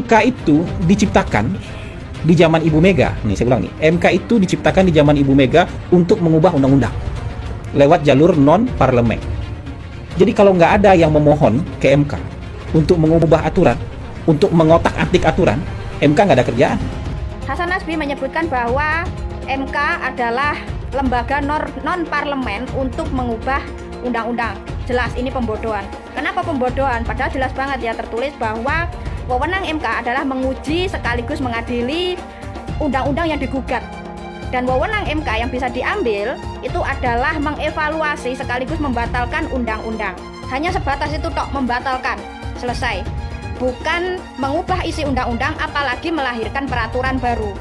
MK itu diciptakan di zaman Ibu Mega. Nih saya ulang nih, MK itu diciptakan di zaman Ibu Mega untuk mengubah undang-undang lewat jalur non-parlemen. Jadi kalau nggak ada yang memohon ke MK untuk mengubah aturan, untuk mengotak-atik aturan, MK nggak ada kerjaan. Hasan Nasbi menyebutkan bahwa MK adalah lembaga non-parlemen untuk mengubah undang-undang. Jelas ini pembodohan. Kenapa pembodohan? Padahal jelas banget ya tertulis bahwa wewenang MK adalah menguji sekaligus mengadili undang-undang yang digugat. Dan wewenang MK yang bisa diambil itu adalah mengevaluasi sekaligus membatalkan undang-undang. Hanya sebatas itu tok, membatalkan, selesai. Bukan mengubah isi undang-undang apalagi melahirkan peraturan baru.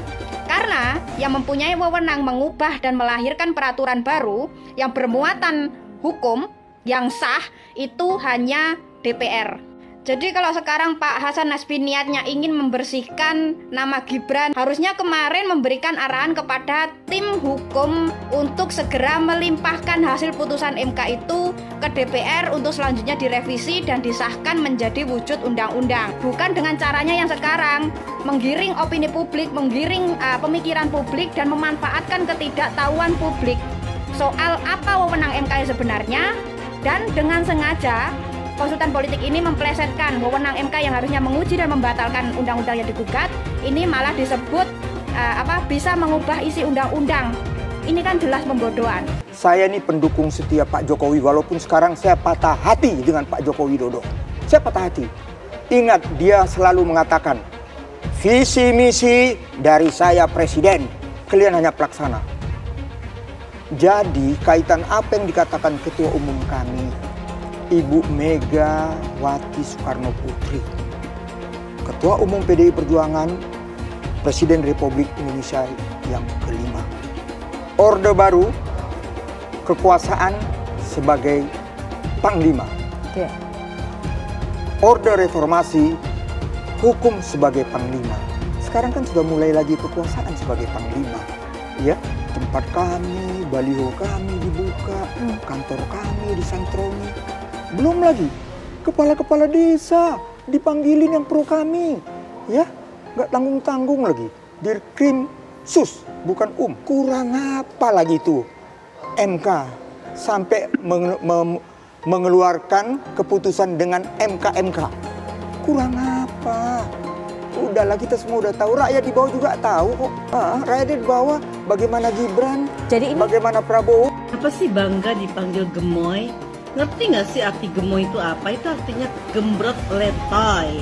Karena yang mempunyai wewenang mengubah dan melahirkan peraturan baru yang bermuatan hukum yang sah itu hanya DPR. Jadi kalau sekarang Pak Hasan Nasbi niatnya ingin membersihkan nama Gibran, harusnya kemarin memberikan arahan kepada tim hukum untuk segera melimpahkan hasil putusan MK itu ke DPR untuk selanjutnya direvisi dan disahkan menjadi wujud undang-undang. Bukan dengan caranya yang sekarang, menggiring opini publik, menggiring pemikiran publik dan memanfaatkan ketidaktahuan publik soal apa wewenang MK sebenarnya, dan dengan sengaja konsultan politik ini memplesetkan wewenang MK yang harusnya menguji dan membatalkan undang-undang yang digugat, ini malah disebut bisa mengubah isi undang-undang. Ini kan jelas pembodohan. Saya ini pendukung setia Pak Jokowi, walaupun sekarang saya patah hati dengan Pak Joko Widodo. Saya patah hati. Ingat, dia selalu mengatakan, visi misi dari saya presiden, kalian hanya pelaksana. Jadi kaitan apa yang dikatakan ketua umum kami, Ibu Megawati Soekarno Putri, Ketua Umum PDI Perjuangan, Presiden Republik Indonesia yang kelima. Orde Baru, kekuasaan sebagai Panglima. Yeah. Orde Reformasi, hukum sebagai Panglima. Sekarang kan sudah mulai lagi kekuasaan sebagai Panglima. Ya, tempat kami, baliho kami dibuka, kantor kami disantroni. Belum lagi kepala-kepala desa dipanggilin yang pro kami, ya, nggak tanggung-tanggung lagi. Dirkrim sus, bukan kurang apa lagi itu MK sampai mengeluarkan keputusan dengan MK. Kurang apa? Udahlah, kita semua udah tahu, rakyat di bawah juga tahu kok. Rakyat di bawah bagaimana Gibran, jadi bagaimana Prabowo. Apa sih bangga dipanggil gemoy? Ngerti nggak sih arti gemoy itu apa? Itu artinya gembrot letoy,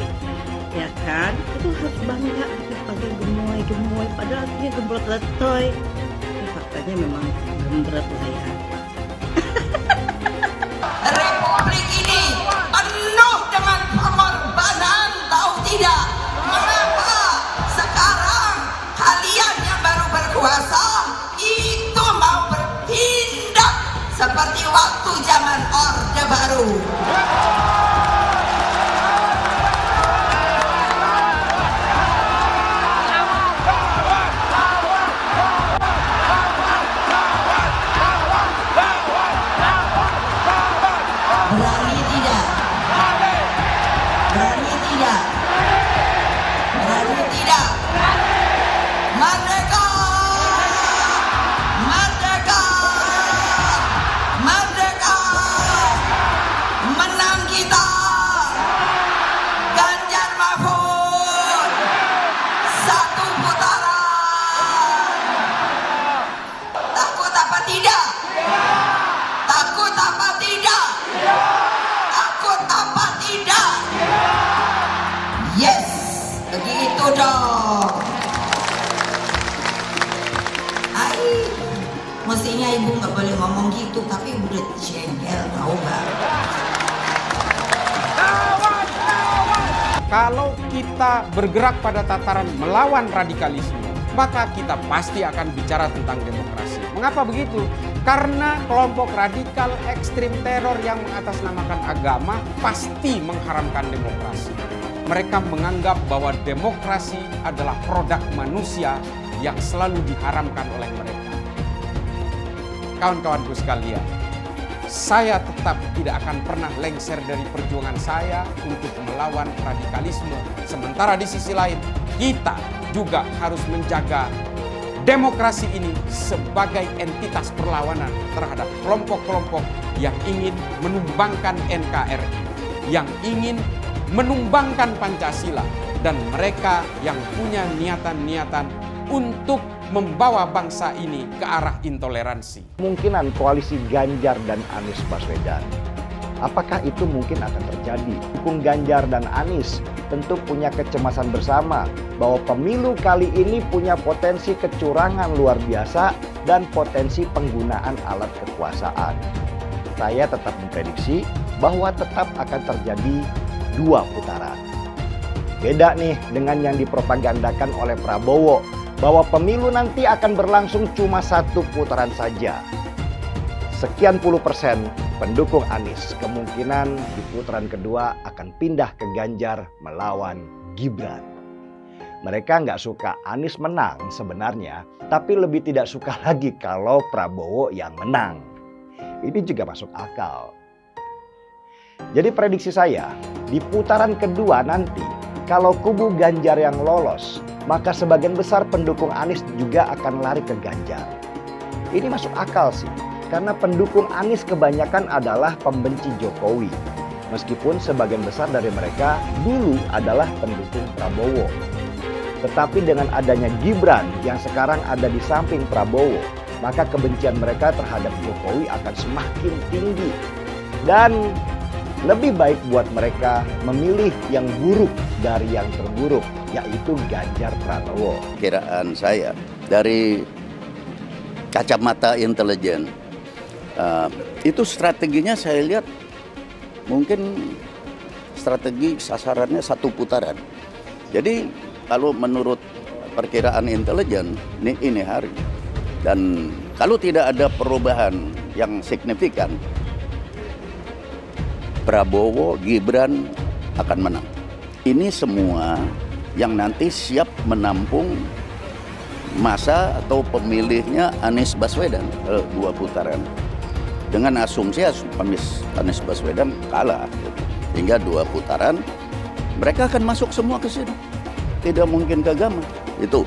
ya kan? Itu harus bangga dipanggil gemoy. Padahal artinya gembrot letoy. Faktanya memang gembrot lah ya. Republik ini penuh dengan pengorbanan, tahu tidak? Mengapa sekarang kalian yang baru berkuasa itu mau bertindak seperti waktu zaman Orde Baru? Berani tidak? Berani tidak? Berani tidak? Merdeka! Merdeka! Merdeka! Menang kita! Ganjar Mahfud! Satu putaran! Takut apa tidak? Takut apa tidak? Takut apa tidak? Yes, begitu dong. Mestinya ibu nggak boleh ngomong gitu, tapi udah jengkel, tahu nggak? Kalau kita bergerak pada tataran melawan radikalisme, maka kita pasti akan bicara tentang demokrasi. Mengapa begitu? Karena kelompok radikal ekstrim teror yang mengatasnamakan agama pasti mengharamkan demokrasi. Mereka menganggap bahwa demokrasi adalah produk manusia yang selalu diharamkan oleh mereka. Kawan-kawanku sekalian, saya tetap tidak akan pernah lengser dari perjuangan saya untuk melawan radikalisme. Sementara di sisi lain, kita juga harus menjaga demokrasi ini sebagai entitas perlawanan terhadap kelompok-kelompok yang ingin menumbangkan NKRI, yang ingin menumbangkan Pancasila, dan mereka yang punya niatan-niatan untuk membawa bangsa ini ke arah intoleransi. Kemungkinan koalisi Ganjar dan Anies Baswedan, apakah itu mungkin akan terjadi? Dukung Ganjar dan Anies tentu punya kecemasan bersama bahwa pemilu kali ini punya potensi kecurangan luar biasa dan potensi penggunaan alat kekuasaan. Saya tetap memprediksi bahwa tetap akan terjadi 2 putaran. Beda nih dengan yang dipropagandakan oleh Prabowo, bahwa pemilu nanti akan berlangsung cuma 1 putaran saja. Sekian puluh % pendukung Anies kemungkinan di putaran kedua akan pindah ke Ganjar melawan Gibran. Mereka nggak suka Anies menang sebenarnya, tapi lebih tidak suka lagi kalau Prabowo yang menang. Ini juga masuk akal. Jadi prediksi saya, di putaran kedua nanti, kalau kubu Ganjar yang lolos, maka sebagian besar pendukung Anies juga akan lari ke Ganjar. Ini masuk akal sih, karena pendukung Anies kebanyakan adalah pembenci Jokowi. Meskipun sebagian besar dari mereka dulu adalah pendukung Prabowo. Tetapi dengan adanya Gibran yang sekarang ada di samping Prabowo, maka kebencian mereka terhadap Jokowi akan semakin tinggi. Dan lebih baik buat mereka memilih yang buruk dari yang terburuk, yaitu Ganjar Pranowo. Kiraan saya dari kacamata intelijen, itu strateginya saya lihat mungkin strategi sasarannya 1 putaran. Jadi kalau menurut perkiraan intelijen ini hari, dan kalau tidak ada perubahan yang signifikan, Prabowo, Gibran akan menang. Ini semua yang nanti siap menampung masa atau pemilihnya Anies Baswedan 2 putaran. Dengan asumsi Anies Baswedan kalah hingga 2 putaran, mereka akan masuk semua ke sini. Tidak mungkin kegama. Itu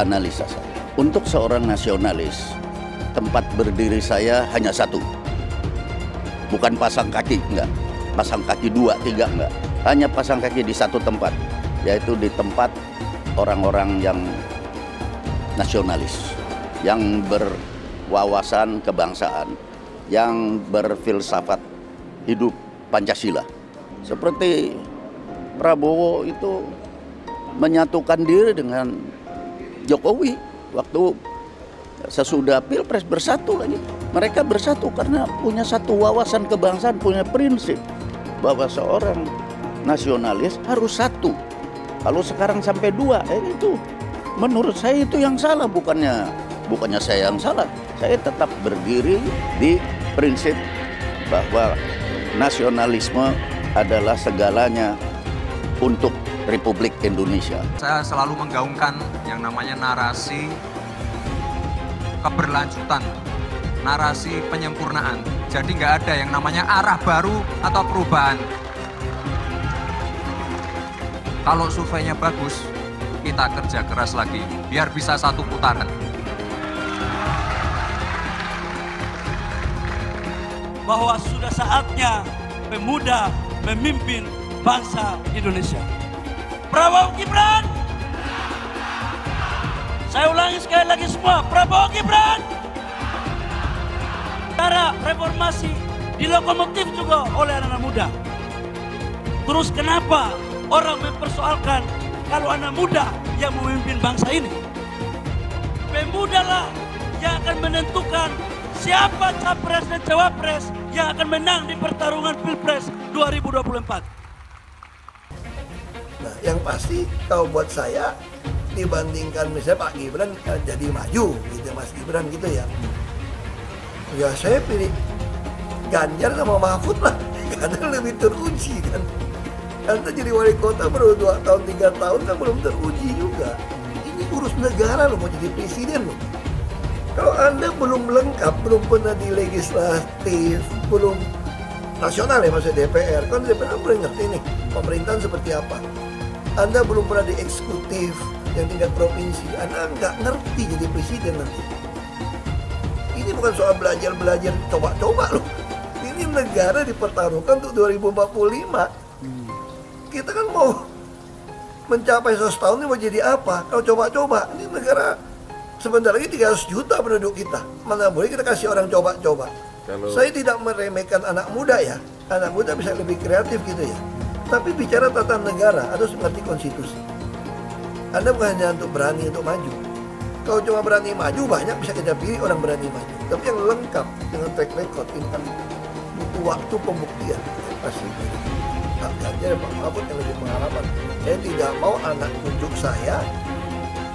analisa saya. Untuk seorang nasionalis, tempat berdiri saya hanya 1. Bukan pasang kaki, enggak. Pasang kaki 2, 3, enggak. Hanya pasang kaki di 1 tempat, yaitu di tempat orang-orang yang nasionalis, yang berwawasan kebangsaan, yang berfilsafat hidup Pancasila. Seperti Prabowo itu menyatukan diri dengan Jokowi waktu sesudah Pilpres, bersatu lagi. Mereka bersatu karena punya satu wawasan kebangsaan, punya prinsip bahwa seorang nasionalis harus 1. Kalau sekarang sampai 2, itu menurut saya itu yang salah, bukannya saya yang salah. Saya tetap berdiri di prinsip bahwa nasionalisme adalah segalanya untuk Republik Indonesia. Saya selalu menggaungkan yang namanya narasi keberlanjutan, narasi penyempurnaan. Jadi nggak ada yang namanya arah baru atau perubahan. Kalau surveinya bagus, kita kerja keras lagi, biar bisa 1 putaran. Bahwa sudah saatnya pemuda memimpin bangsa Indonesia. Prabowo Gibran. Saya ulangi sekali lagi semua, Prabowo Gibran. Cara reformasi dilokomotif juga oleh anak muda. Terus kenapa orang mempersoalkan kalau anak muda yang memimpin bangsa ini? Pemuda lah yang akan menentukan siapa capres dan cawapres yang akan menang di pertarungan Pilpres 2024. Nah, yang pasti kalau buat saya dibandingkan misalnya Pak Gibran jadi maju gitu, Mas Gibran gitu ya. Ya saya pilih Ganjar sama Mahfud lah, karena lebih teruji kan. Karena jadi wali kota baru 2 tahun 3 tahun kan belum teruji juga. Ini urus negara loh, mau jadi presiden loh. Kalau Anda belum lengkap, belum pernah di legislatif, belum nasional ya, maksudnya DPR, kan DPR belum ngerti nih pemerintahan seperti apa. Anda belum pernah di eksekutif yang tingkat provinsi, Anda nggak ngerti jadi presiden nanti. Ini bukan soal belajar-belajar, coba-coba loh. Ini negara dipertaruhkan untuk 2045. Kita kan mau mencapai 100 tahun ini mau jadi apa? Kalau coba-coba, ini negara sebentar lagi 300 juta penduduk kita. Mana boleh kita kasih orang coba-coba. Saya tidak meremehkan anak muda ya. Anak muda bisa lebih kreatif gitu ya. Tapi bicara tata negara harus mengerti konstitusi. Anda bukan hanya untuk berani untuk maju. Kalau cuma berani maju, banyak bisa kita pilih orang berani maju. Tapi yang lengkap dengan track record ini kan butuh waktu pembuktian. Pasti. Pak Ganjar, Pak Mahfud yang lebih pengalaman. Saya tidak mau anak cucu saya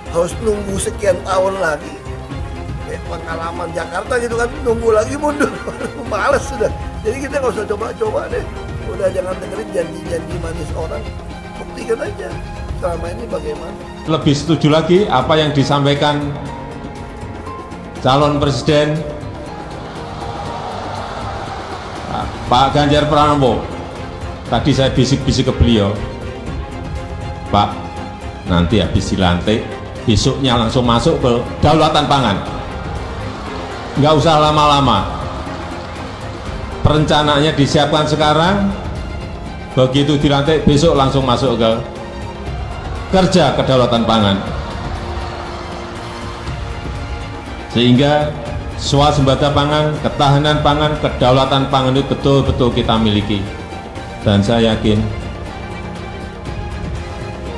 harus nunggu sekian tahun lagi. Kayak pengalaman Jakarta gitu kan, nunggu lagi mundur. Males sudah. Jadi kita nggak usah coba-coba deh. Udah jangan dengerin janji-janji manis orang. Buktikan aja selama ini bagaimana. Lebih setuju lagi apa yang disampaikan calon presiden Pak Ganjar Pranowo. Tadi saya bisik-bisik ke beliau, Pak, nanti habis dilantik, besoknya langsung masuk ke kedaulatan pangan. Nggak usah lama-lama. Perencanaannya disiapkan sekarang, begitu dilantik besok langsung masuk ke kerja kedaulatan pangan. Sehingga swasembada pangan, ketahanan pangan, kedaulatan pangan itu betul-betul kita miliki. Dan saya yakin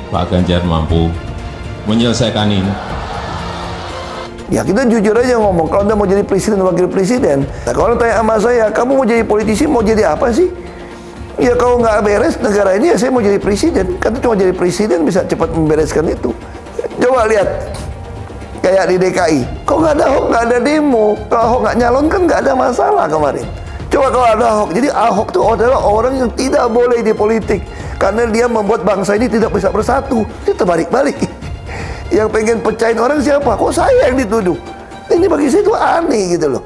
Pak Ganjar mampu menyelesaikan ini. Ya kita jujur aja ngomong, kalau Anda mau jadi presiden, wakil presiden, nah, kalau Anda tanya sama saya, kamu mau jadi politisi, mau jadi apa sih? Ya kalau nggak beres negara ini, ya saya mau jadi presiden. Karena cuma jadi presiden bisa cepat membereskan itu. Coba lihat, kayak di DKI, kok nggak ada Ahok, nggak ada demo. Kalau Ahok nggak nyalon kan nggak ada masalah kemarin. Coba kalau ada Ahok, jadi Ahok itu adalah orang yang tidak boleh di politik. Karena dia membuat bangsa ini tidak bisa bersatu. Itu terbalik-balik. Yang pengen pecahin orang siapa? Kok saya yang dituduh? Ini bagi saya itu aneh gitu loh.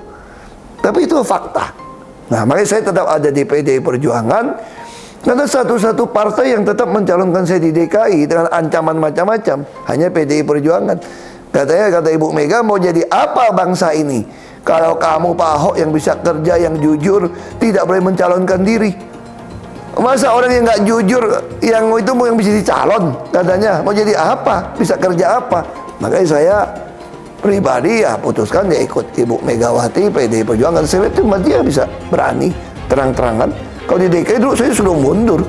Tapi itu fakta. Nah, makanya saya tetap ada di PDI Perjuangan. Karena satu-satu partai yang tetap mencalonkan saya di DKI dengan ancaman macam-macam hanya PDI Perjuangan. Kata Ibu Mega, mau jadi apa bangsa ini? Kalau kamu Pak Ahok yang bisa kerja, yang jujur, tidak boleh mencalonkan diri. Masa orang yang nggak jujur, yang itu mau yang bisa dicalon, katanya mau jadi apa, bisa kerja apa? Makanya saya pribadi ya putuskan dia ikut Ibu Megawati, PDI Perjuangan. Saya itu dia bisa berani terang-terangan. Kalau di DKI dulu saya sudah mundur,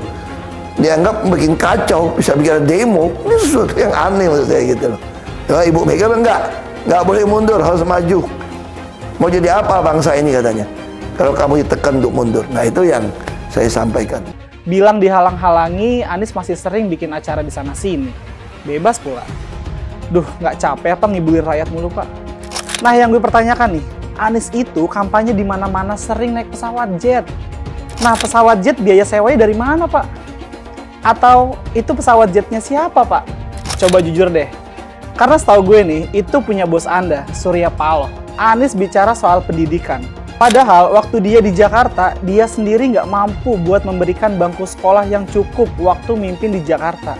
dianggap bikin kacau, bisa bikin demo. Ini sesuatu yang aneh menurut saya gitu loh. Nah, Ibu Mega nggak boleh mundur, harus maju. Mau jadi apa bangsa ini katanya, kalau kamu ditekan untuk mundur. Nah itu yang saya sampaikan. Bilang dihalang-halangi, Anies masih sering bikin acara di sana-sini. Bebas pula. Duh, nggak capek apa ngibulin rakyat mulu, Pak? Nah, yang gue pertanyakan nih, Anies itu kampanye di mana-mana sering naik pesawat jet. Nah, pesawat jet biaya sewanya dari mana, Pak? Atau itu pesawat jetnya siapa, Pak? Coba jujur deh. Karena setahu gue nih, itu punya bos Anda, Surya Paloh. Anies bicara soal pendidikan. Padahal waktu dia di Jakarta, dia sendiri nggak mampu buat memberikan bangku sekolah yang cukup waktu mimpin di Jakarta.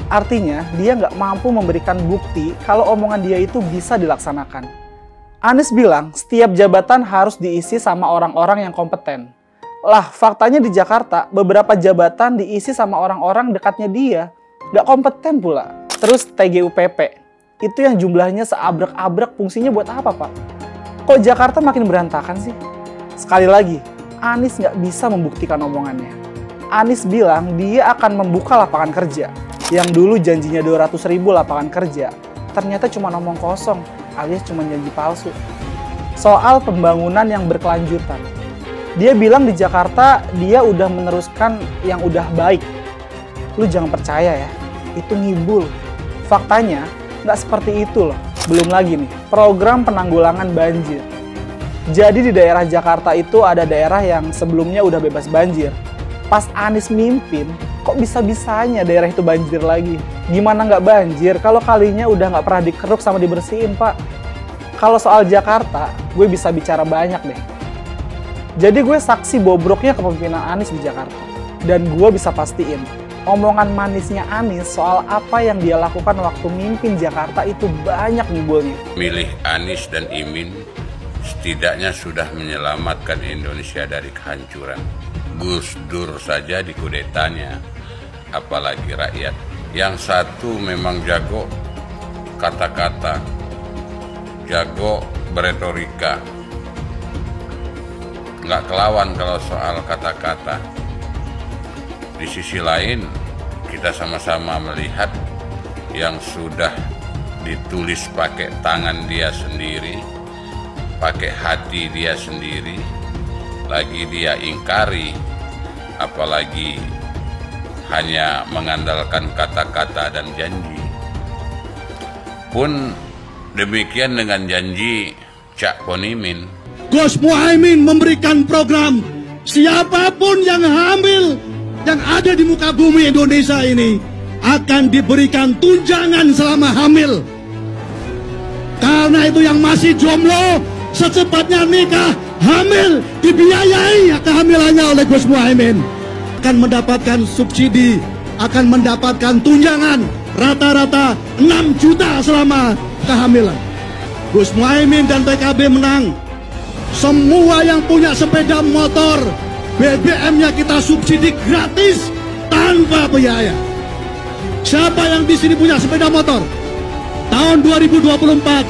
Artinya, dia nggak mampu memberikan bukti kalau omongan dia itu bisa dilaksanakan. Anies bilang, setiap jabatan harus diisi sama orang-orang yang kompeten. Lah, faktanya di Jakarta, beberapa jabatan diisi sama orang-orang dekatnya dia. Nggak kompeten pula. Terus TGUPP. Itu yang jumlahnya seabrek-abrek, fungsinya buat apa, Pak? Kok Jakarta makin berantakan sih? Sekali lagi, Anies nggak bisa membuktikan omongannya. Anies bilang dia akan membuka lapangan kerja. Yang dulu janjinya 200.000 lapangan kerja, ternyata cuma ngomong kosong, alias cuma janji palsu. Soal pembangunan yang berkelanjutan. Dia bilang di Jakarta dia udah meneruskan yang udah baik. Lu jangan percaya ya, itu ngibul. Faktanya, nggak seperti itu loh. Belum lagi nih, program penanggulangan banjir. Jadi di daerah Jakarta itu ada daerah yang sebelumnya udah bebas banjir. Pas Anies mimpin, kok bisa-bisanya daerah itu banjir lagi? Gimana nggak banjir kalau kalinya udah nggak pernah dikeruk sama dibersihin, Pak? Kalau soal Jakarta, gue bisa bicara banyak deh. Jadi gue saksi bobroknya kepemimpinan Anies di Jakarta. Dan gue bisa pastiin, omongan manisnya Anies soal apa yang dia lakukan waktu mimpin Jakarta itu banyak ngibulnya. Milih Anies dan Imin setidaknya sudah menyelamatkan Indonesia dari kehancuran. Gus Dur saja dikudetanya, apalagi rakyat. Yang satu memang jago kata-kata, jago beretorika, nggak kelawan kalau soal kata-kata. Di sisi lain, kita sama-sama melihat yang sudah ditulis pakai tangan dia sendiri, pakai hati dia sendiri, lagi dia ingkari, apalagi hanya mengandalkan kata-kata dan janji. Pun demikian dengan janji Cak Ponimin. Gus Muhaimin memberikan program siapapun yang hamil yang ada di muka bumi Indonesia ini akan diberikan tunjangan selama hamil. Karena itu yang masih jomblo secepatnya nikah, hamil, dibiayai kehamilannya oleh Gus Muhaimin. Akan mendapatkan subsidi, akan mendapatkan tunjangan rata-rata 6 juta selama kehamilan. Gus Muhaimin dan PKB menang. Semua yang punya sepeda motor, BBM-nya kita subsidi gratis tanpa biaya. Siapa yang di sini punya sepeda motor? Tahun 2024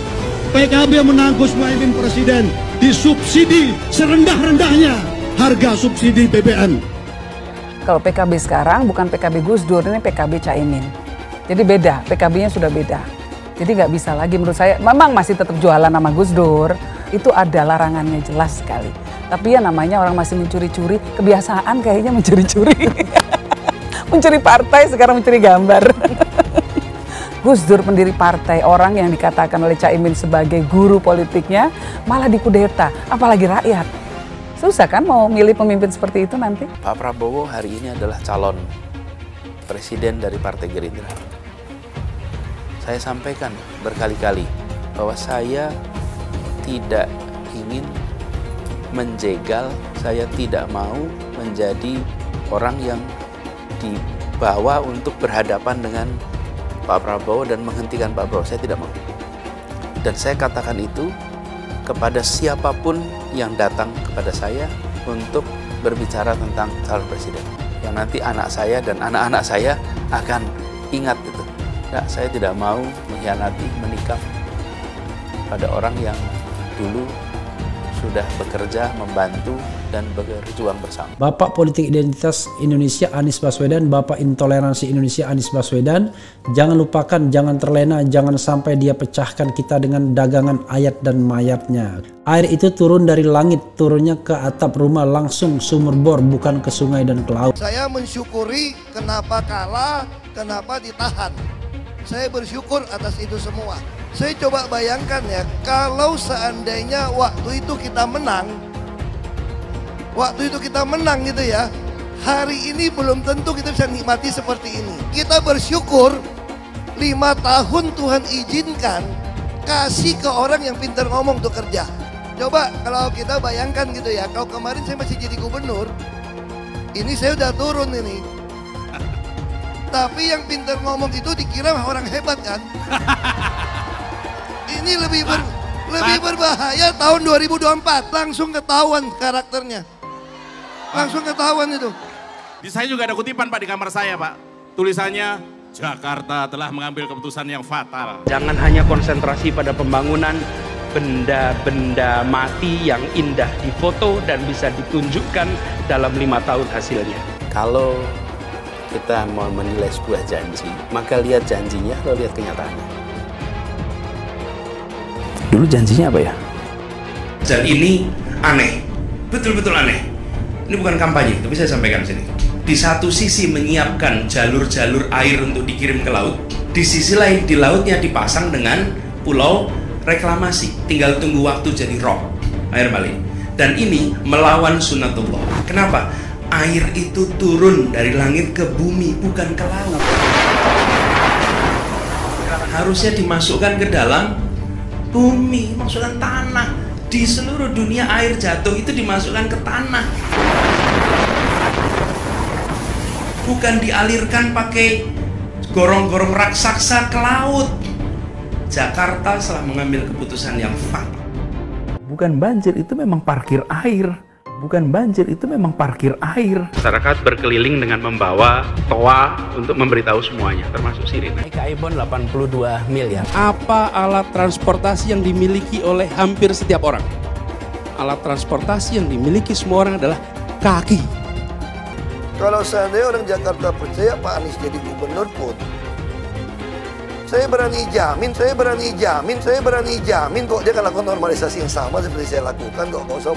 PKB menang, Gus Muhaimin presiden, disubsidi serendah-rendahnya harga subsidi BBM. Kalau PKB sekarang bukan PKB Gus Dur, ini PKB Caimin. Jadi beda, PKB-nya sudah beda. Jadi nggak bisa lagi menurut saya, memang masih tetap jualan nama Gus Dur, itu ada larangannya jelas sekali. Tapi ya namanya orang masih mencuri-curi, kebiasaan kayaknya mencuri-curi. Mencuri partai, sekarang mencuri gambar. Gus Dur pendiri partai, orang yang dikatakan oleh Caimin sebagai guru politiknya, malah dikudeta, apalagi rakyat. Susah kan mau milih pemimpin seperti itu nanti? Pak Prabowo hari ini adalah calon presiden dari Partai Gerindra. Saya sampaikan berkali-kali bahwa saya tidak ingin menjegal, saya tidak mau menjadi orang yang dibawa untuk berhadapan dengan Pak Prabowo dan menghentikan Pak Prabowo. Saya tidak mau. Dan saya katakan itu kepada siapapun yang datang kepada saya untuk berbicara tentang calon presiden. Yang nanti anak saya dan anak-anak saya akan ingat itu. Nah, saya tidak mau mengkhianati, menikam pada orang yang dulu sudah bekerja, membantu, dan berjuang bersama. Bapak Politik Identitas Indonesia Anies Baswedan, Bapak Intoleransi Indonesia Anies Baswedan, jangan lupakan, jangan terlena, jangan sampai dia pecahkan kita dengan dagangan ayat dan mayatnya. Air itu turun dari langit, turunnya ke atap rumah langsung sumur bor, bukan ke sungai dan ke laut. Saya mensyukuri kenapa kalah, kenapa ditahan. Saya bersyukur atas itu semua. Saya coba bayangkan ya, kalau seandainya waktu itu kita menang gitu ya, hari ini belum tentu kita bisa nikmati seperti ini. Kita bersyukur 5 tahun Tuhan izinkan kasih ke orang yang pintar ngomong untuk kerja. Coba kalau kita bayangkan gitu ya, kalau kemarin saya masih jadi gubernur, ini saya udah turun ini. Tapi yang pintar ngomong itu dikira orang hebat kan? Ini lebih berbahaya tahun 2024, langsung ketahuan karakternya. Langsung ketahuan itu. Di saya juga ada kutipan Pak di kamar saya Pak. Tulisannya, Jakarta telah mengambil keputusan yang fatal. Jangan hanya konsentrasi pada pembangunan benda-benda mati yang indah difoto dan bisa ditunjukkan dalam 5 tahun hasilnya. Kalau kita mau menilai sebuah janji, maka lihat janjinya, lalu lihat kenyataannya. Dulu janjinya apa ya? Dan ini aneh, betul-betul aneh. Ini bukan kampanye, tapi saya sampaikan di sini. Di satu sisi menyiapkan jalur-jalur air untuk dikirim ke laut, di sisi lain di lautnya dipasang dengan pulau reklamasi, tinggal tunggu waktu jadi rob, air balik. Dan ini melawan sunatullah. Kenapa? Air itu turun dari langit ke bumi, bukan ke laut. Harusnya dimasukkan ke dalam bumi, masukkan tanah. Di seluruh dunia air jatuh itu dimasukkan ke tanah. Bukan dialirkan pakai gorong-gorong raksasa ke laut. Jakarta telah mengambil keputusan yang fatal. Bukan banjir, itu memang parkir air. Bukan banjir, itu memang parkir air. Masyarakat berkeliling dengan membawa toa untuk memberitahu semuanya, termasuk sirine. Ibon 82 miliar. Apa alat transportasi yang dimiliki oleh hampir setiap orang? Alat transportasi yang dimiliki semua orang adalah kaki. Kalau seandainya orang Jakarta percaya Pak Anies jadi gubernur pun, saya berani jamin kok dia akan lakukan normalisasi yang sama seperti saya lakukan kok. Nggak usah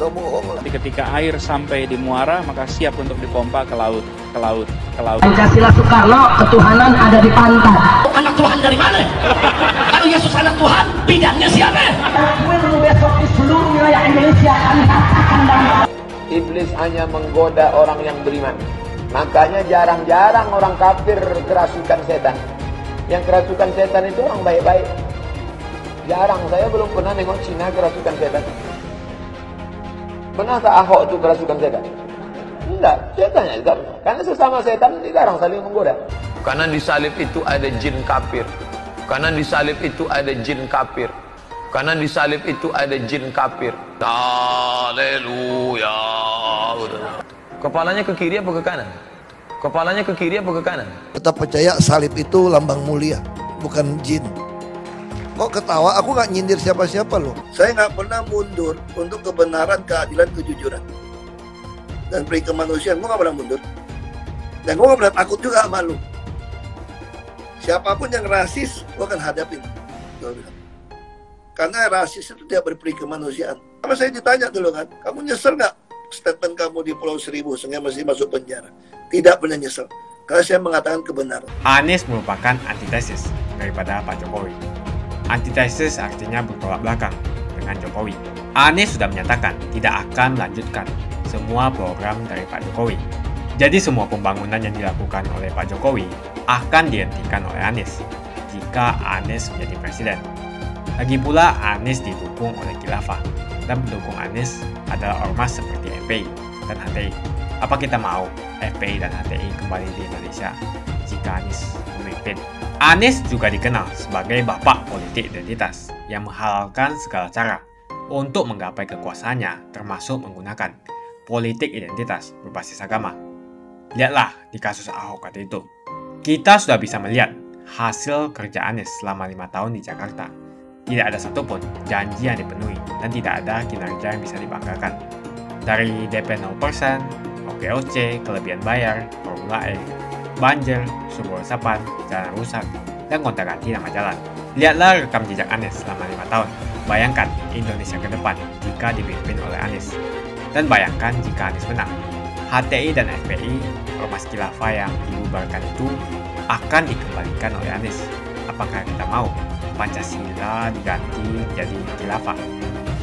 bohong lah. Jadi ketika air sampai di muara, maka siap untuk dipompa ke laut. Pancasila Soekarno, ketuhanan ada di pantai. Anak Tuhan dari mana? Kalau Yesus anak Tuhan, bidangnya siapa? Besok di seluruh wilayah Indonesia kami katakan damai. Iblis hanya menggoda orang yang beriman. Makanya jarang-jarang orang kafir kerasukan setan. Yang kerasukan setan itu orang baik-baik. Jarang, saya belum pernah nengok Cina kerasukan setan. Pernah tak Ahok itu kerasukan setan? Enggak, setannya juga. Karena sesama setan dilarang saling menggoda. Karena di salib itu ada jin kafir. Karena di salib itu ada jin kafir. Karena di salib itu ada jin kafir. Haleluya. Kepalanya ke kiri apa ke kanan? Kepalanya ke kiri apa ke kanan? Tetap percaya salib itu lambang mulia, bukan jin. Kok ketawa? Aku nggak nyindir siapa-siapa loh. Saya nggak pernah mundur untuk kebenaran, keadilan, kejujuran. Dan peri kemanusiaan, gue nggak pernah mundur. Dan gue nggak pernah takut juga sama lu. Siapapun yang rasis, gue akan hadapin. Karena rasis itu tidak berperi kemanusiaan. Sama saya ditanya dulu kan, kamu nyesel nggak statement kamu di Pulau Seribu sehingga masih masuk penjara? Tidak pernah nyesel, karena saya mengatakan kebenaran. Anies merupakan antitesis daripada Pak Jokowi. Antitesis artinya bertolak belakang dengan Jokowi. Anies sudah menyatakan tidak akan melanjutkan semua program dari Pak Jokowi. Jadi semua pembangunan yang dilakukan oleh Pak Jokowi akan dihentikan oleh Anies jika Anies menjadi presiden. Lagi pula Anies didukung oleh khilafah, dan pendukung Anies adalah ormas seperti FPI dan HTI. Apa kita mau FPI dan HTI kembali di Indonesia jika Anies memimpin? Anies juga dikenal sebagai bapak politik identitas yang menghalalkan segala cara untuk menggapai kekuasaannya, termasuk menggunakan politik identitas berbasis agama. Lihatlah di kasus Ahok waktu itu. Kita sudah bisa melihat hasil kerja Anies selama 5 tahun di Jakarta. Tidak ada satupun janji yang dipenuhi dan tidak ada kinerja yang bisa dibanggakan. Dari DP 0%, OKOC, kelebihan bayar, Formula E, banjir, sumber resapan, jalan rusak, dan gonta-ganti nama jalan. Lihatlah rekam jejak Anies selama 5 tahun. Bayangkan Indonesia ke depan jika dipimpin oleh Anies. Dan bayangkan jika Anies menang. HTI dan FPI, ormas khilafah yang dibubarkan itu akan dikembalikan oleh Anies. Apakah kita mau Pancasila diganti jadi khilafah?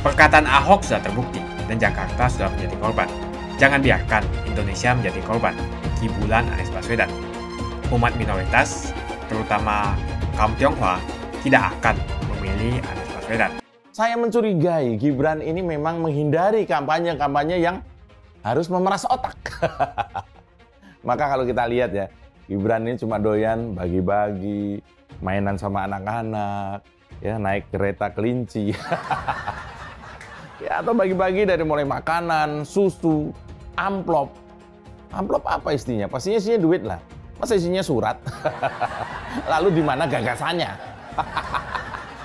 Perkataan Ahok sudah terbukti dan Jakarta sudah menjadi korban. Jangan biarkan Indonesia menjadi korban kibulan Anies Baswedan. Umat minoritas, terutama kaum Tionghoa, tidak akan memilih Anies Baswedan. Saya mencurigai Gibran ini memang menghindari kampanye-kampanye yang harus memeras otak. Maka kalau kita lihat ya, Gibran ini cuma doyan bagi-bagi, mainan sama anak-anak, ya naik kereta kelinci. Ya, atau bagi-bagi dari mulai makanan, susu, amplop. Amplop apa isinya? Pastinya isinya duit lah. Masa isinya surat? Lalu di mana gagasannya?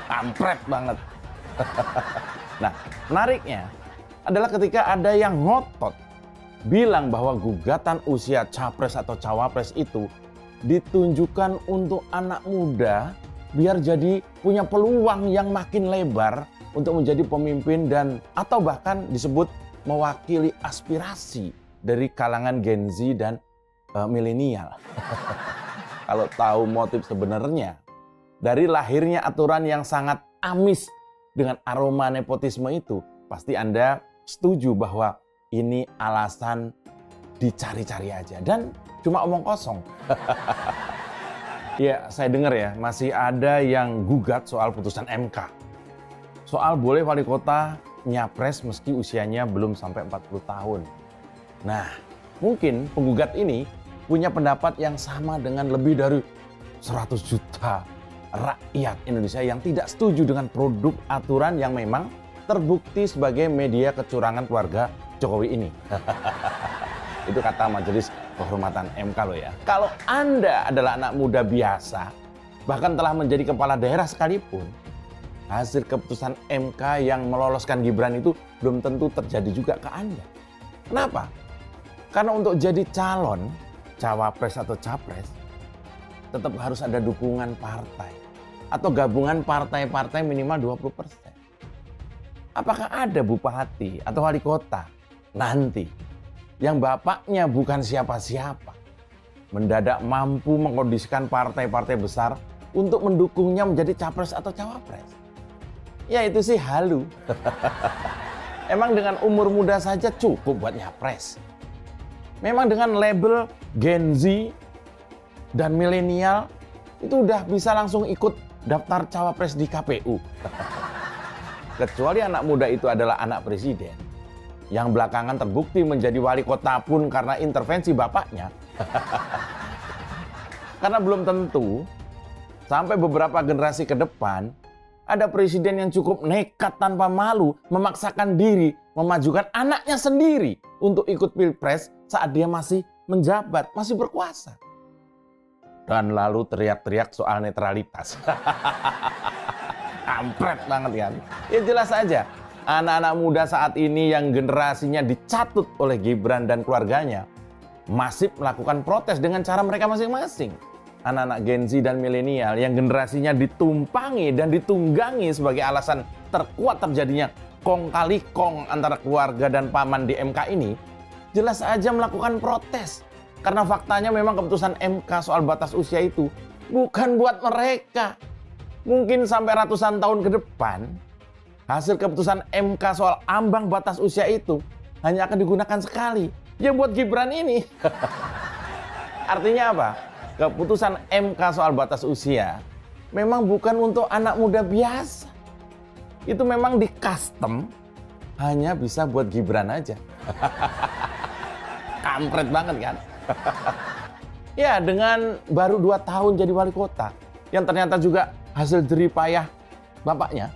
Kampret banget. Nah, menariknya adalah ketika ada yang ngotot bilang bahwa gugatan usia capres atau cawapres itu ditunjukkan untuk anak muda biar jadi punya peluang yang makin lebar untuk menjadi pemimpin dan atau bahkan disebut mewakili aspirasi dari kalangan Gen Z dan milenial. Kalau tahu motif sebenarnya dari lahirnya aturan yang sangat amis dengan aroma nepotisme itu, pasti Anda setuju bahwa ini alasan dicari-cari aja dan cuma omong kosong. Ya, saya dengar ya, masih ada yang gugat soal putusan MK. Soal boleh wali kota nyapres meski usianya belum sampai 40 tahun. Nah, mungkin penggugat ini punya pendapat yang sama dengan lebih dari 100 juta rakyat Indonesia yang tidak setuju dengan produk aturan yang memang terbukti sebagai media kecurangan keluarga Jokowi ini. Itu kata Majelis Kehormatan MK loh ya. Kalau Anda adalah anak muda biasa, bahkan telah menjadi kepala daerah sekalipun, hasil keputusan MK yang meloloskan Gibran itu belum tentu terjadi juga ke Anda. Kenapa? Karena untuk jadi calon, cawapres atau capres, tetap harus ada dukungan partai atau gabungan partai-partai minimal 20%. Apakah ada bupati atau wali kota nanti yang bapaknya bukan siapa-siapa mendadak mampu mengkondisikan partai-partai besar untuk mendukungnya menjadi capres atau cawapres? Ya itu sih halu. Emang dengan umur muda saja cukup buat nyapres? Memang dengan label Gen Z dan milenial itu udah bisa langsung ikut daftar cawapres di KPU. Kecuali anak muda itu adalah anak presiden yang belakangan terbukti menjadi wali kota pun karena intervensi bapaknya. Karena belum tentu sampai beberapa generasi ke depan ada presiden yang cukup nekat tanpa malu memaksakan diri memajukan anaknya sendiri untuk ikut pilpres saat dia masih menjabat, masih berkuasa. Dan lalu teriak-teriak soal netralitas. Kampret banget kan? Ya jelas saja, anak-anak muda saat ini yang generasinya dicatut oleh Gibran dan keluarganya masif melakukan protes dengan cara mereka masing-masing. Anak-anak Gen Z dan milenial yang generasinya ditumpangi dan ditunggangi sebagai alasan terkuat terjadinya kong kali kong antara keluarga dan paman di MK ini, jelas saja melakukan protes. Karena faktanya memang keputusan MK soal batas usia itu bukan buat mereka. Mungkin sampai ratusan tahun ke depan, hasil keputusan MK soal ambang batas usia itu hanya akan digunakan sekali. Ya buat Gibran ini. Artinya apa? Keputusan MK soal batas usia memang bukan untuk anak muda biasa. Itu memang di custom hanya bisa buat Gibran aja. Kampret banget kan? Ya, dengan baru 2 tahun jadi wali kota yang ternyata juga hasil jerih payah bapaknya,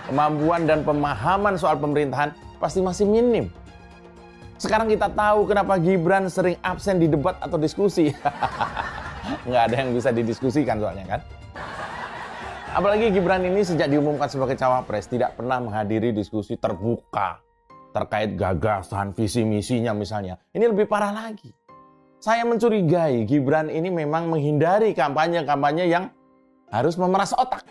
kemampuan dan pemahaman soal pemerintahan pasti masih minim. Sekarang kita tahu kenapa Gibran sering absen di debat atau diskusi. Nggak ada yang bisa didiskusikan soalnya kan. Apalagi Gibran ini sejak diumumkan sebagai cawapres tidak pernah menghadiri diskusi terbuka terkait gagasan, visi misinya misalnya. Ini lebih parah lagi. Saya mencurigai Gibran ini memang menghindari kampanye-kampanye yang harus memeras otak.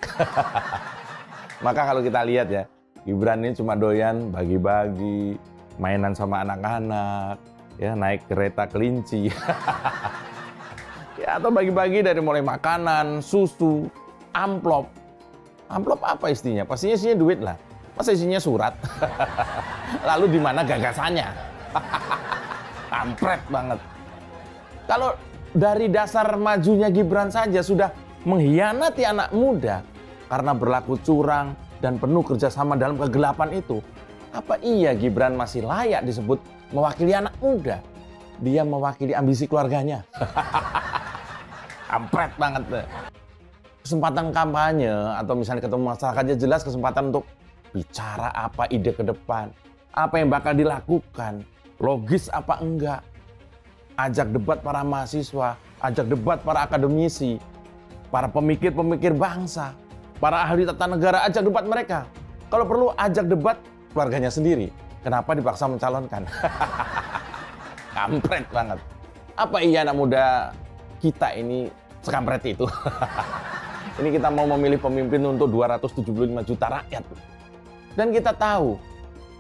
Maka kalau kita lihat ya, Gibran ini cuma doyan bagi-bagi, mainan sama anak-anak, ya naik kereta kelinci. Ya, atau bagi-bagi dari mulai makanan, susu, amplop. Amplop apa isinya? Pastinya isinya duit lah. Masa isinya surat? Lalu di mana gagasannya? Kampret banget. Kalau dari dasar majunya Gibran saja sudah mengkhianati anak muda karena berlaku curang dan penuh kerjasama dalam kegelapan itu, apa iya Gibran masih layak disebut mewakili anak muda? Dia mewakili ambisi keluarganya. Kampret banget deh. Kesempatan kampanye atau misalnya ketemu masyarakatnya jelas kesempatan untuk bicara apa ide ke depan, apa yang bakal dilakukan, logis apa enggak. Ajak debat para mahasiswa, ajak debat para akademisi, para pemikir-pemikir bangsa, para ahli tata negara, ajak debat mereka. Kalau perlu ajak debat keluarganya sendiri. Kenapa dipaksa mencalonkan? Kampret banget. Apa iya anak muda kita ini sekampret itu? Ini kita mau memilih pemimpin untuk 275 juta rakyat. Dan kita tahu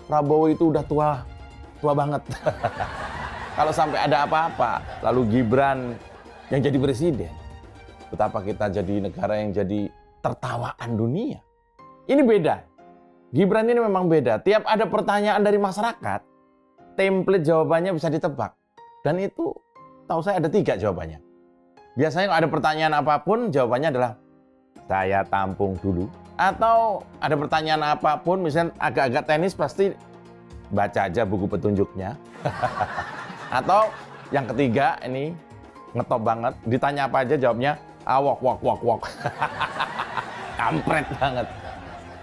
Prabowo itu udah tua banget. Kalau sampai ada apa-apa, lalu Gibran yang jadi presiden, betapa kita jadi negara yang jadi tertawaan dunia. Ini beda. Gibran ini memang beda. Tiap ada pertanyaan dari masyarakat, template jawabannya bisa ditebak. Dan itu tahu saya ada 3 jawabannya. Biasanya kalau ada pertanyaan apapun, jawabannya adalah saya tampung dulu. Atau ada pertanyaan apapun, misalnya agak-agak teknis, pasti baca aja buku petunjuknya. Atau yang ketiga, ini ngetop banget, ditanya apa aja jawabnya, wok. Kampret banget.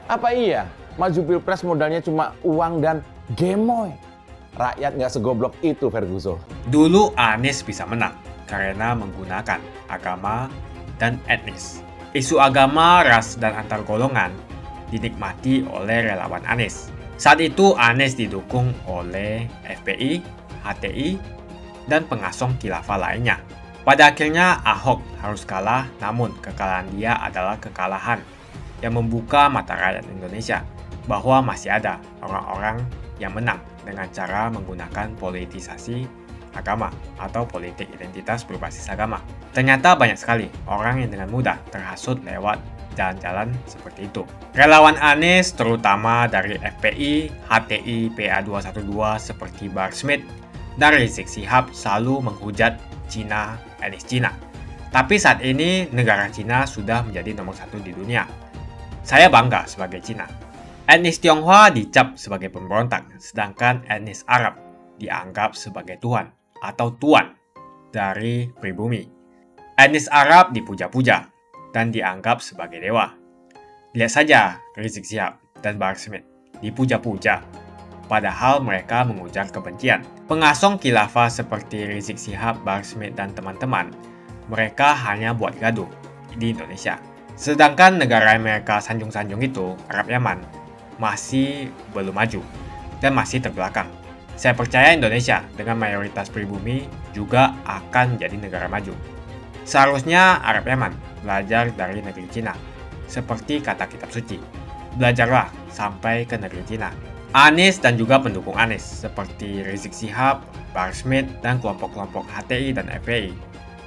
Apa iya? Maju pilpres modalnya cuma uang dan gemoy. Rakyat nggak segoblok itu, Ferguson. Dulu Anies bisa menang karena menggunakan agama dan etnis. Isu agama, ras, dan antar golongan dinikmati oleh relawan Anies. Saat itu Anies didukung oleh FPI, HTI, dan pengasong khilafah lainnya. Pada akhirnya Ahok harus kalah, namun kekalahan dia adalah kekalahan yang membuka mata rakyat Indonesia bahwa masih ada orang-orang yang menang dengan cara menggunakan politisasi agama atau politik identitas berbasis agama. Ternyata banyak sekali orang yang dengan mudah terhasut lewat jalan-jalan seperti itu. Relawan Anies terutama dari FPI, HTI, PA212 seperti Bahar Smith dan Rizik Syihab selalu menghujat Cina, etnis Cina. Tapi saat ini negara Cina sudah menjadi nomor 1 di dunia. Saya bangga sebagai Cina. Etnis Tionghoa dicap sebagai pemberontak, sedangkan etnis Arab dianggap sebagai Tuhan atau tuan dari pribumi. Etnis Arab dipuja-puja dan dianggap sebagai dewa. Lihat saja Rizik Syihab dan Bahar Smith dipuja-puja, padahal mereka mengujar kebencian. Pengasong khilafah seperti Rizik Syihab, Bahar Smith, dan teman-teman, mereka hanya buat gaduh di Indonesia. Sedangkan negara yang mereka sanjung-sanjung itu, Arab Yaman, masih belum maju dan masih terbelakang. Saya percaya Indonesia dengan mayoritas pribumi juga akan menjadi negara maju. Seharusnya Arab Yaman belajar dari negeri Cina. Seperti kata kitab suci, belajarlah sampai ke negeri Cina. Anies dan juga pendukung Anies seperti Rizik Syihab, Bahar Smith, dan kelompok-kelompok HTI dan FPI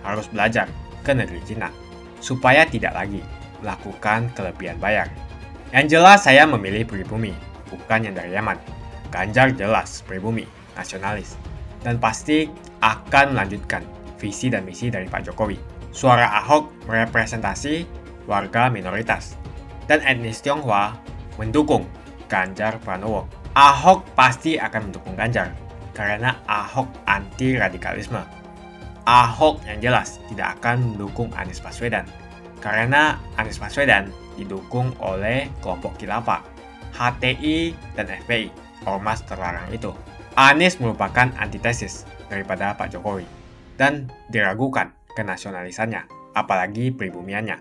harus belajar ke negeri Cina supaya tidak lagi melakukan kelebihan bayar. Yang jelas saya memilih pribumi, bukan yang dari Yaman. Ganjar jelas pribumi, nasionalis, dan pasti akan melanjutkan visi dan misi dari Pak Jokowi. Suara Ahok merepresentasi warga minoritas, dan etnis Tionghoa mendukung Ganjar Pranowo. Ahok pasti akan mendukung Ganjar, karena Ahok anti radikalisme. Ahok yang jelas tidak akan mendukung Anies Baswedan, karena Anies Baswedan didukung oleh kelompok khilafah, HTI, dan FPI. Ormas terlarang itu. Anies merupakan antitesis daripada Pak Jokowi dan diragukan kenasionalisannya, apalagi pribumiannya.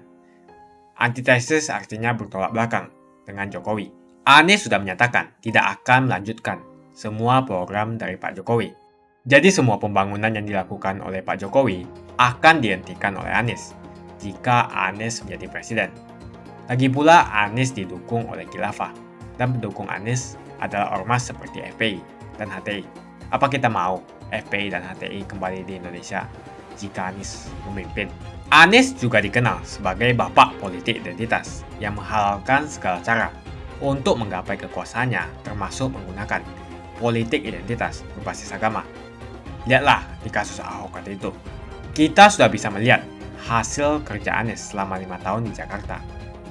Antitesis artinya bertolak belakang dengan Jokowi. Anies sudah menyatakan tidak akan melanjutkan semua program dari Pak Jokowi. Jadi semua pembangunan yang dilakukan oleh Pak Jokowi akan dihentikan oleh Anies jika Anies menjadi presiden. Lagi pula Anies didukung oleh khilafah, dan pendukung Anies adalah ormas seperti FPI dan HTI. Apa kita mau FPI dan HTI kembali di Indonesia jika Anies memimpin? Anies juga dikenal sebagai bapak politik identitas yang menghalalkan segala cara untuk menggapai kekuasaannya, termasuk menggunakan politik identitas berbasis agama. Lihatlah di kasus Ahok kali itu. Kita sudah bisa melihat hasil kerja Anies selama 5 tahun di Jakarta.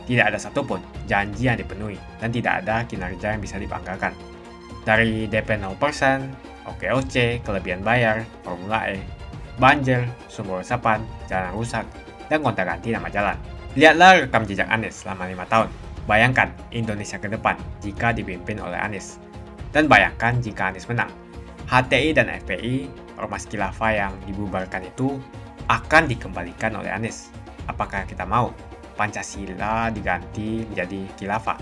Tidak ada satupun janji yang dipenuhi dan tidak ada kinerja yang bisa dibanggakan. Dari DP 0%, OKOC, kelebihan bayar, Formula E, banjir, sumber resapan, jalan rusak, dan gonta-ganti nama jalan. Lihatlah rekam jejak Anies selama 5 tahun. Bayangkan Indonesia ke depan jika dipimpin oleh Anies. Dan bayangkan jika Anies menang. HTI dan FPI, ormas khilafah yang dibubarkan itu, akan dikembalikan oleh Anies. Apakah kita mau Pancasila diganti menjadi khilafah?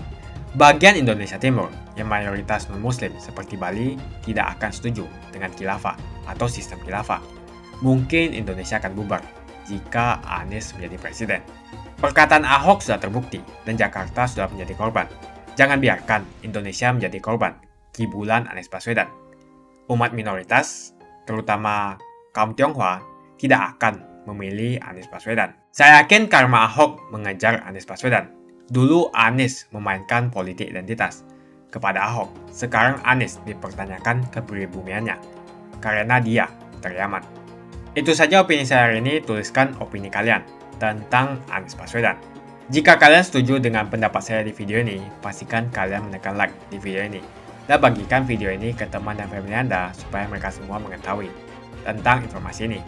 Bagian Indonesia Timur yang mayoritas non-muslim seperti Bali tidak akan setuju dengan khilafah atau sistem khilafah. Mungkin Indonesia akan bubar jika Anies menjadi presiden. Perkataan Ahok sudah terbukti dan Jakarta sudah menjadi korban. Jangan biarkan Indonesia menjadi korban kibulan Anies Baswedan. Umat minoritas, terutama kaum Tionghoa, tidak akan memilih Anies Baswedan. Saya yakin karma Ahok mengejar Anies Baswedan. Dulu Anies memainkan politik identitas kepada Ahok. Sekarang Anies dipertanyakan kepribumiannya karena dia dari Yaman. Itu saja opini saya hari ini, tuliskan opini kalian tentang Anies Baswedan. Jika kalian setuju dengan pendapat saya di video ini, pastikan kalian menekan like di video ini. Dan bagikan video ini ke teman dan family Anda supaya mereka semua mengetahui tentang informasi ini.